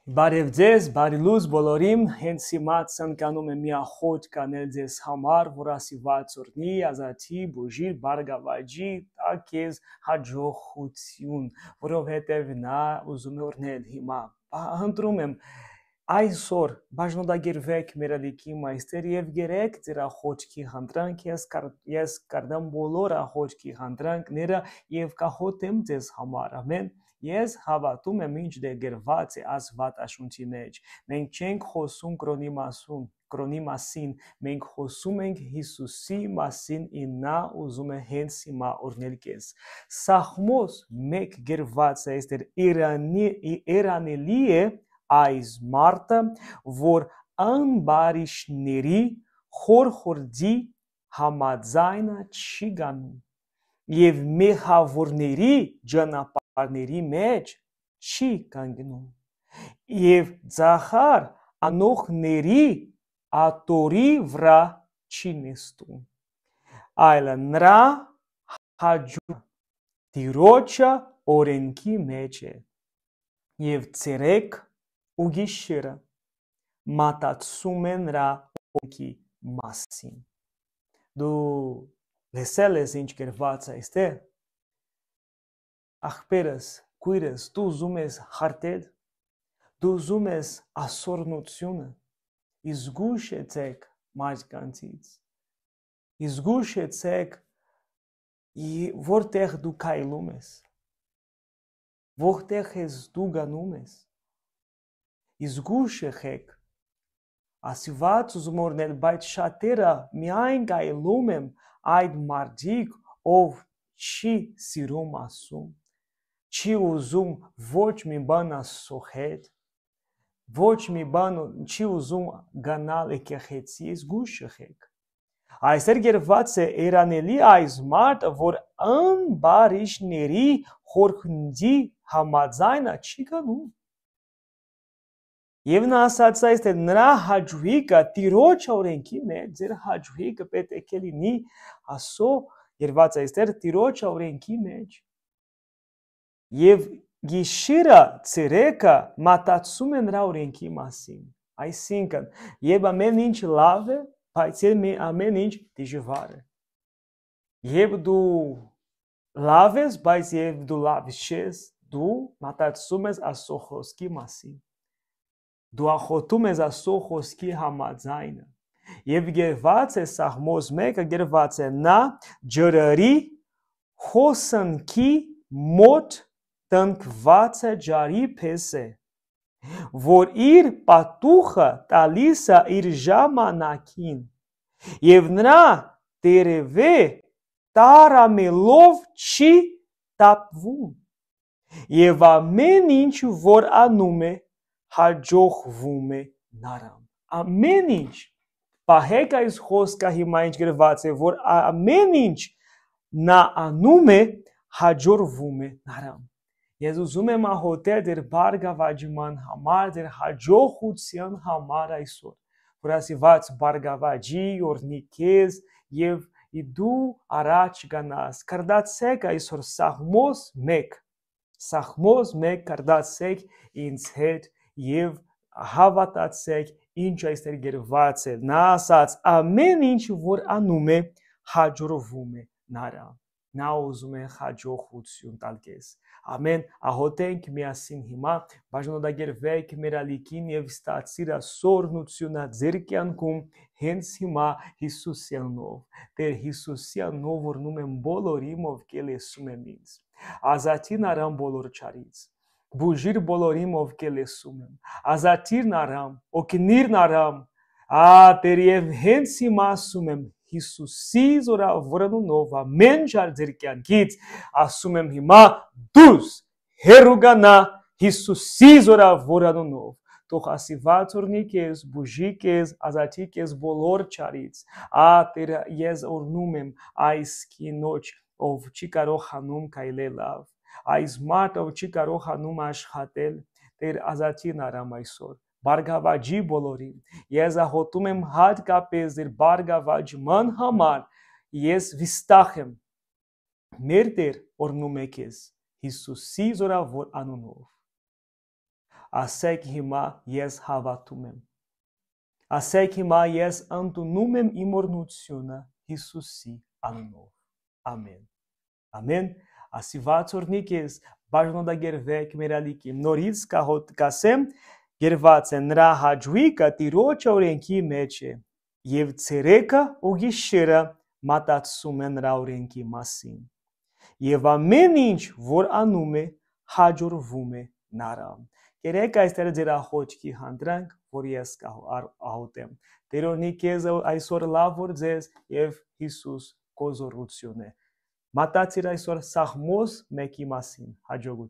Բարև ձեզ, բարի լույս բոլորին, հենց հիմա ցանկանում եմ մի ախոտ կանել ձեզ համար, որ ասիված օրնի, ազատի, բուժի, բարգավաճի, տա քեզ հաջողություն, որովհետև նա ուզում է օրնել հիմա։ Ընտրում եմ այսօր բաժնորդագրվեք մեր ալիքի մայստեր եւ գերեք ձեր ախոճքի հանդրանք, ես կարդամ բոլոր ախոճքի հանդրանքները եւ կախոտեմ ձեզ համար, ամեն։ Ես հավատում եմ ինչ դերգրված է Աստվածաշունչի մեջ։ Մենք չենք խոսում կրոնի մասին, մենք խոսում ենք Հիսուսի մասին, ու նա ուզում է հենց հիմա օրհնել քեզ։ Սաղմոս 1 գրված է, այստեղ երանելի է այս մարդը, որ անբարիշների խորխորդի համաձայնը չի գանում եւ մեղավորների ճանապարհների մեջ չի կանգնում եւ ձախար անողների աթոռի վրա չի նստում, այլ նրա հաջողությունը Տիրոջը օրենքի մեջ է եւ ցերեկ ու գիշերը մտածում է նրա օրենքի մասին։ Դու լսել ես ինչ գրված է այստեղ։ Ախպերս, քույրս, դու ուզում ես հարթել, դու ուզում ես ասորնությունը, զգուշեցեք մարդկանցից, զգուշեցեք որտեղ դու քայլում ես, որտեղ ես դու գնում ես, զգուշ եղեք, ասիված ուզում օրնել, բայց շատերը միայն գայլում եմ այդ մարդիկ, ով չի սիրում ասում, չի ուզում ոչ մի բան ասող հետ, ոչ մի բան չի ուզում գանալ եկեղեցի, զգուշ եղեք։ Այստեղ գրված է երանելի այս մարդը, որ անբարիշների խորխնդի համաձայնը չի գնում։ Եվ նա ասաց այստեղ նրա հաջողիկը Տիրոջ օրենքի մեջ, ձեր հաջողիկը պետք է լինի ասո երված այստեղ Տիրոջ օրենքի մեջ։ Եվ գիշերը ցերեկը մտածում է նրա օրենքի մասին։ Այսինքն, եւ ամեն ինչ լավ է, բայց ամեն ինչ դժվար է։ Եվ դու լավ ես, բայց եւ դու լավ ես, դու մտածում ես Աստծո խոսքի մասին։ Դու ախոտում ես Աստծո խոսքի համաձայնը։ Եվ գրված է Սաղմոս 1-ը գրված է նա ջրերի խոսանքի մոտ տնկված է ջարի պես է, որ իր պատուխը տալիս է իր ժամանակին, եւ նրա տերևը տարամելով չի տապվում, եւ ամեն ինչ որ անում է հաջողվում է նրան։ Ամեն ինչ, պահեք այս խոսքը հիմա ինչ գրված է, որ ամեն ինչ նա անում է հաջողվում է նրան։ Ես ուզում եմ ահոտել դեր բարգավաճման համար, դեր հաջողության համար այսօր, որ ասիված բարգավաճի օրհնի քեզ եւ դու առաջ գնաս։ Կարդացեք այսօր Սաղմոս 1 կարդացեք ինձ հետ եւ հավատացեք ինչ այստեղ գրված է։ Նա ասաց ամեն ինչ որ անում է հաջողվում է նրան։ Նա ուզում է հաջողություն տալ քեզ։ Ամեն ահոտենք միասին հիմա բաժնորդագրվեք մեր ալիքին եւ ստացիր ասորնությունը ձեր կյանքում հենց հիմա Հիսուսի անունով։ Տեր Հիսուսի անունով օրհնում եմ բոլորին, ովքեր լսում են ինձ։ Ազատին արամ բոլոր չարից։ Բուժիր բոլորին, ովքեր լսում են։ Ազատիր նարամ, օգնիր նարամ։ Տեր եւ հենց հիմա ասում եմ Հիսուսի զորավարունով ամեն չար ձեր կյանքից ասում եմ հիմա դուս հերուգանա Հիսուսի զորավարունով թող ասիված օրնի քեզ բուժի քեզ ազատի քեզ բոլոր չարից Տեր ես օրհնում եմ այս կինոջ ով չի կարող հանում քայլել այս մարդ ով չի կարող հանում աշխատել Տեր ազատի նարամ այսօր Բարգավաճի բոլորին ես ահոտում եմ հատկապես ձեր բարգավաճման համար ես վստահ եմ մեր Տեր օրհնում է քեզ Հիսուսի զորավոր անունով ասեք հիմա ես հավատում եմ։ Ասեք հիմա ես ընդունում եմ իմ օրհնությունը Հիսուսի անունով։ Ամեն։ Ամեն։ Ասիված օրհնի քեզ, բաժնորդագերվեք մեր ալիքի։ Նորից կասեմ, գերված է նրա հաճույքը Տիրոջ օրենքի մեջ է, եւ ցերեկը ու գիշերը մտածում է նրա օրենքի մասին։ Եվ ամեն ինչ, որ անում է, հաջողվում է նրան։ Երեք այստեղ ձեր աղոթքի հանդրանք, որ ես կահոտեմ։ Տեր օրհնի քեզ այսօր լավ օր ձեզ եւ Հիսուս կոզորություն է։ Մտածիր այսօր Սաղմոս 1-ի մասին, հաջողություն։